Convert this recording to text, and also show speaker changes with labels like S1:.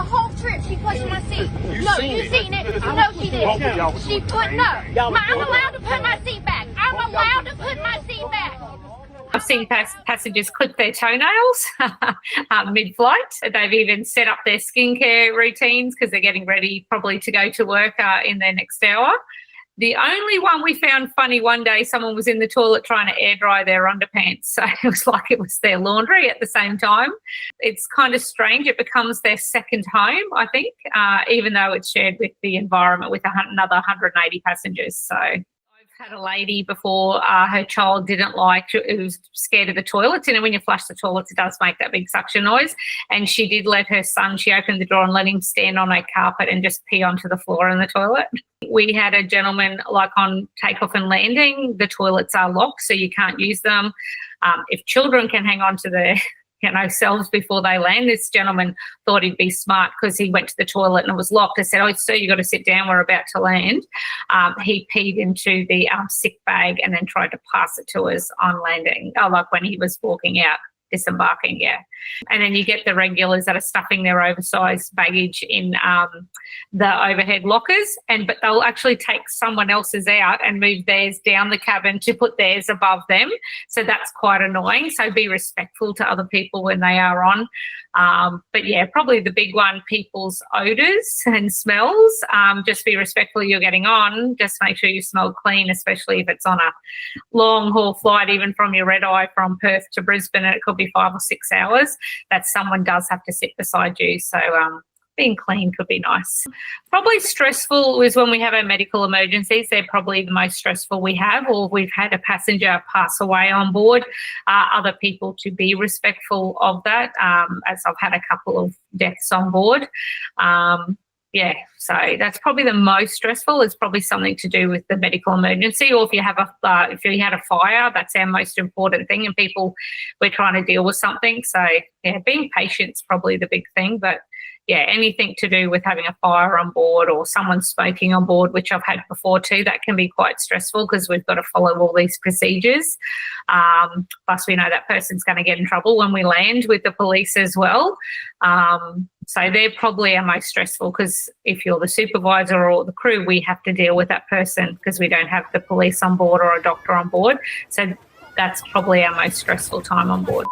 S1: whole trip she pushed my seat. No, you seen it. No, she didn't. She put, no. I'm allowed to put my seat back. I'm allowed to put my seat back.
S2: I've seen passengers clip their toenails mid-flight. They've even set up their skincare routines because they're getting ready probably to go to work in their next hour. The only one we found funny one day, someone was in the toilet trying to air dry their underpants. So it was like it was their laundry at the same time. It's kind of strange. It becomes their second home, I think, even though it's shared with the environment with another 180 passengers. So I've had a lady before, her child didn't like, it was scared of the toilets. You know, when you flush the toilets, it does make that big suction noise. And she did let her son, she opened the door and let him stand on a carpet and just pee onto the floor in the toilet. We had a gentleman, like on takeoff and landing, the toilets are locked, so you can't use them. If children can hang on to their selves before they land, this gentleman thought he'd be smart because he went to the toilet and it was locked. I said, "Oh, sir, you've got to sit down. We're about to land." He peed into the sick bag and then tried to pass it to us on landing, like when he was walking out. Disembarking, yeah. And then you get the regulars that are stuffing their oversized baggage in the overhead lockers, but they'll actually take someone else's out and move theirs down the cabin to put theirs above them. So that's quite annoying. So be respectful to other people when they are on. But yeah, probably the big one, people's odours and smells. Just be respectful you're getting on. Just make sure you smell clean, especially if it's on a long haul flight, even from your red eye from Perth to Brisbane, and it could be 5 or 6 hours, that someone does have to sit beside you. So being clean could be nice. Probably stressful is when we have our medical emergencies. They're probably the most stressful we have, or we've had a passenger pass away on board. Other people to be respectful of that, as I've had a couple of deaths on board. Yeah, so that's probably the most stressful. It's probably something to do with the medical emergency, or if you have if you had a fire, that's our most important thing. And people, we're trying to deal with something. So yeah, being patient's probably the big thing. But yeah, anything to do with having a fire on board or someone smoking on board, which I've had before too, that can be quite stressful because we've got to follow all these procedures. Plus, we know that person's going to get in trouble when we land with the police as well. So they're probably our most stressful because if you're the supervisor or the crew, we have to deal with that person because we don't have the police on board or a doctor on board. So that's probably our most stressful time on board.